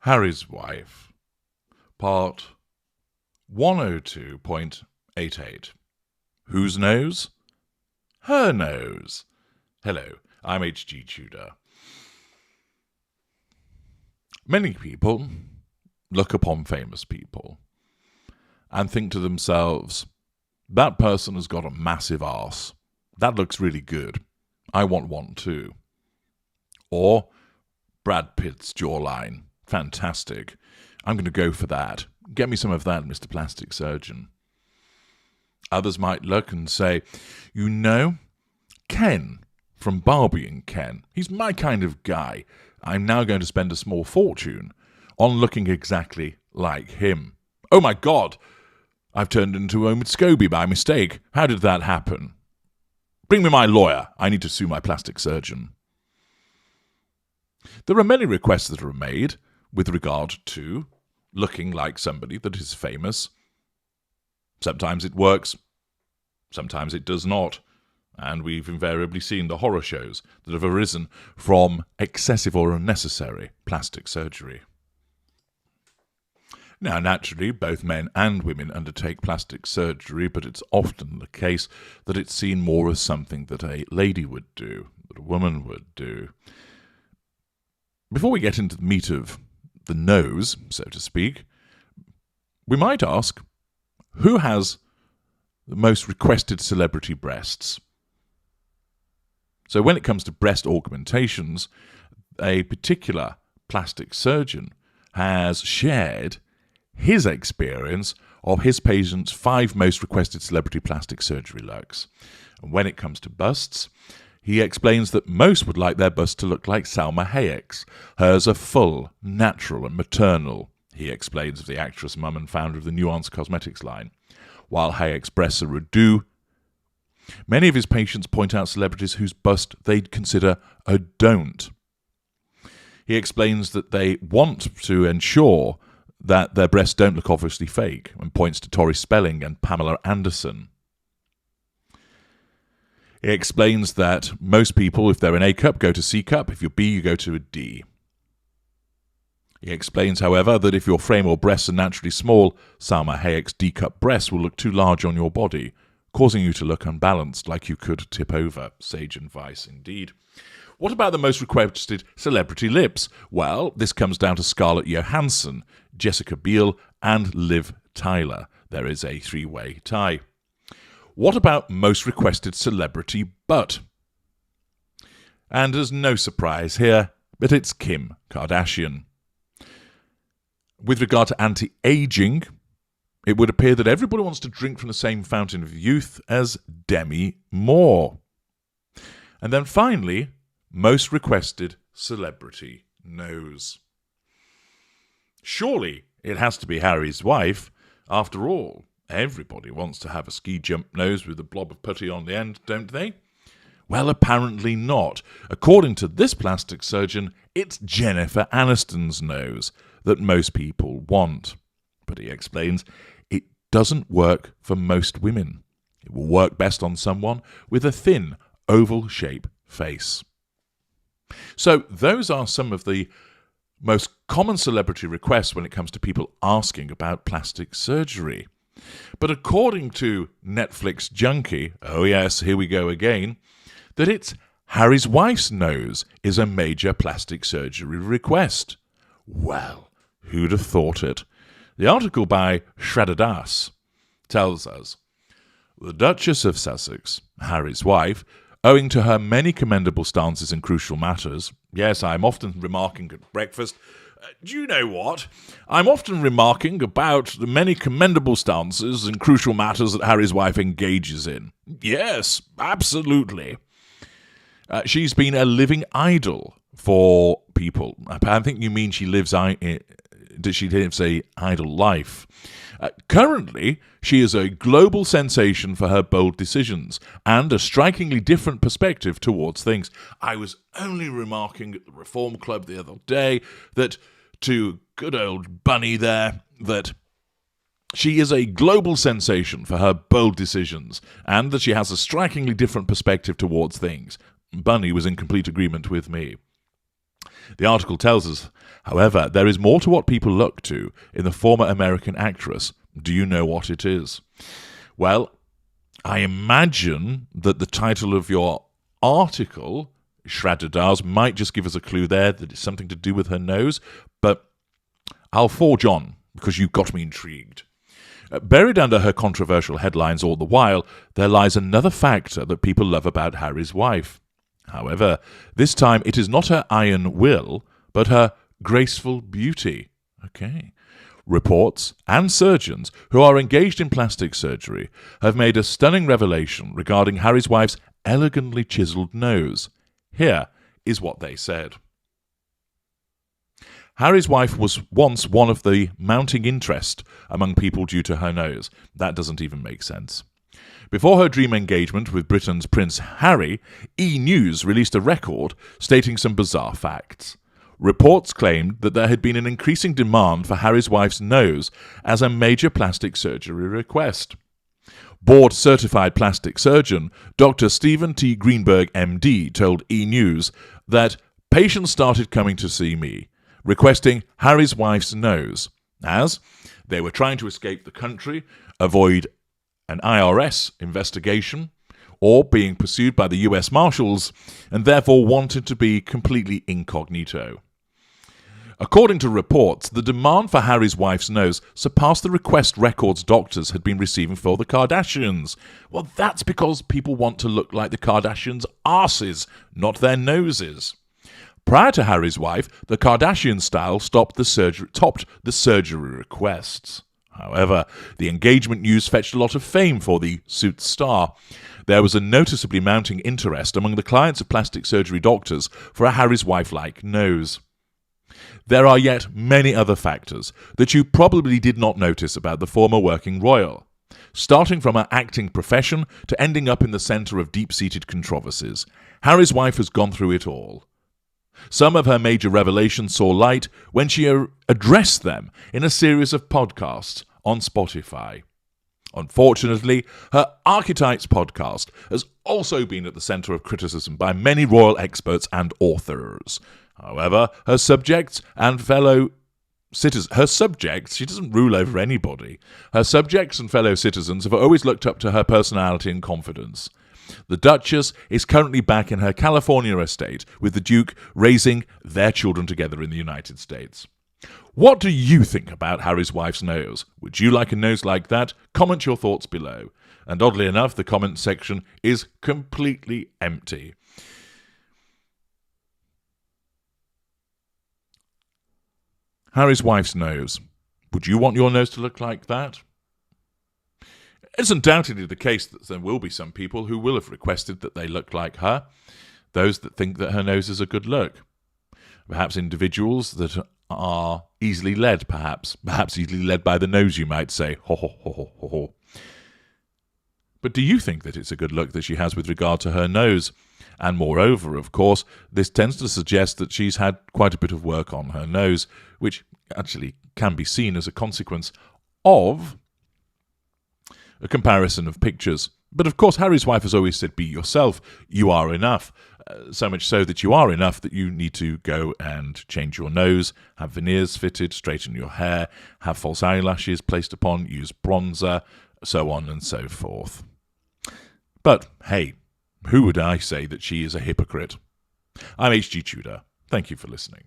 Harry's Wife, part 102.88. Whose nose? Her nose. Hello, I'm H.G. Tudor. Many people look upon famous people and think to themselves, that person has got a massive arse. That looks really good. I want one too. Or, Brad Pitt's jawline. Fantastic. I'm going to go for that. Get me some of that, Mr. Plastic Surgeon. Others might look and say, you know, Ken from Barbie and Ken, he's my kind of guy. I'm now going to spend a small fortune on looking exactly like him. Oh my God! I've turned into Omid Scobie by mistake. How did that happen? Bring me my lawyer. I need to sue my plastic surgeon. There are many requests that are made with regard to looking like somebody that is famous. Sometimes it works, sometimes it does not, and we've invariably seen the horror shows that have arisen from excessive or unnecessary plastic surgery. Now, naturally, both men and women undertake plastic surgery, but it's often the case that it's seen more as something that a lady would do, that a woman would do. Before we get into the meat of the nose, so to speak, we might ask, who has the most requested celebrity breasts? So when it comes to breast augmentations, a particular plastic surgeon has shared his experience of his patient's 5 most requested celebrity plastic surgery looks. And when it comes to busts, he explains that most would like their bust to look like Salma Hayek's. Hers are full, natural and maternal, he explains, of the actress, mum and founder of the Nuance Cosmetics line, while Hayek's breasts are redo. Many of his patients point out celebrities whose bust they'd consider a don't. He explains that they want to ensure that their breasts don't look obviously fake, and points to Tori Spelling and Pamela Anderson. He explains that most people, if they're an A cup, go to C cup. If you're B, you go to a D. He explains, however, that if your frame or breasts are naturally small, Salma Hayek's D cup breasts will look too large on your body, causing you to look unbalanced, like you could tip over. Sage advice indeed. What about the most requested celebrity lips? Well, this comes down to Scarlett Johansson, Jessica Biel, and Liv Tyler. There is a 3-way tie. What about most requested celebrity butt? And there's no surprise here, but it's Kim Kardashian. With regard to anti-aging, it would appear that everybody wants to drink from the same fountain of youth as Demi Moore. And then finally, most requested celebrity nose. Surely it has to be Harry's wife. After all, everybody wants to have a ski jump nose with a blob of putty on the end, don't they? Well, apparently not. According to this plastic surgeon, it's Jennifer Aniston's nose that most people want. But he explains it doesn't work for most women. It will work best on someone with a thin, oval-shaped face. So those are some of the most common celebrity requests when it comes to people asking about plastic surgery. But according to Netflix Junkie, oh yes, here we go again, that it's Harry's wife's nose is a major plastic surgery request. Well, who'd have thought it? The article by Shreddadas tells us, the Duchess of Sussex, Harry's wife, owing to her many commendable stances in crucial matters, yes, I'm often remarking at breakfast, do you know what? I'm often remarking about the many commendable stances in crucial matters that Harry's wife engages in. Yes, absolutely. She's been a living idol for people. I think you mean she lives a idle life. Currently, she is a global sensation for her bold decisions and a strikingly different perspective towards things. I was only remarking at the Reform Club the other day that to good old Bunny there, that she is a global sensation for her bold decisions and that she has a strikingly different perspective towards things. Bunny was in complete agreement with me. The article tells us, however, there is more to what people look to in the former American actress. Do you know what it is? Well, I imagine that the title of your article, Shraddadars, might just give us a clue there that it's something to do with her nose, but I'll forge on because you've got me intrigued. Buried under her controversial headlines all the while, there lies another factor that people love about Harry's wife. However, this time it is not her iron will, but her graceful beauty. Okay. Reports and surgeons who are engaged in plastic surgery have made a stunning revelation regarding Harry's wife's elegantly chiseled nose. Here is what they said. Harry's wife was once one of the mounting interest among people due to her nose. That doesn't even make sense. Before her dream engagement with Britain's Prince Harry, E! News released a record stating some bizarre facts. Reports claimed that there had been an increasing demand for Harry's wife's nose as a major plastic surgery request. Board-certified plastic surgeon Dr. Stephen T. Greenberg, MD, told E! News that patients started coming to see me, requesting Harry's wife's nose, as they were trying to escape the country, avoid an IRS investigation, or being pursued by the US Marshals, and therefore wanted to be completely incognito. According to reports, the demand for Harry's wife's nose surpassed the request records doctors had been receiving for the Kardashians. Well, that's because people want to look like the Kardashians' arses, not their noses. Prior to Harry's wife, the Kardashian style topped the surgery requests. However, the engagement news fetched a lot of fame for the Suits star. There was a noticeably mounting interest among the clients of plastic surgery doctors for a Harry's wife-like nose. There are yet many other factors that you probably did not notice about the former working royal, starting from her acting profession to ending up in the centre of deep-seated controversies. Harry's wife has gone through it all. Some of her major revelations saw light when she addressed them in a series of podcasts on Spotify. Unfortunately, her Archetypes podcast has also been at the centre of criticism by many royal experts and authors. However, her subjects and fellow citizens, she doesn't rule over anybody. Her subjects and fellow citizens have always looked up to her personality and confidence. The Duchess is currently back in her California estate, with the Duke raising their children together in the United States. What do you think about Harry's wife's nose? Would you like a nose like that? Comment your thoughts below. And oddly enough, the comment section is completely empty. Harry's wife's nose. Would you want your nose to look like that? It's undoubtedly the case that there will be some people who will have requested that they look like her, those that think that her nose is a good look. Perhaps individuals that are easily led, perhaps easily led by the nose, you might say. Ho, ho, ho, ho, ho, ho. But do you think that it's a good look that she has with regard to her nose? And moreover, of course, this tends to suggest that she's had quite a bit of work on her nose, which actually can be seen as a consequence of a comparison of pictures. But of course, Harry's wife has always said, be yourself, you are enough. So much so that you are enough that you need to go and change your nose, have veneers fitted, straighten your hair, have false eyelashes placed upon, use bronzer, so on and so forth. But hey, who would I say that she is a hypocrite? I'm H.G. Tudor. Thank you for listening.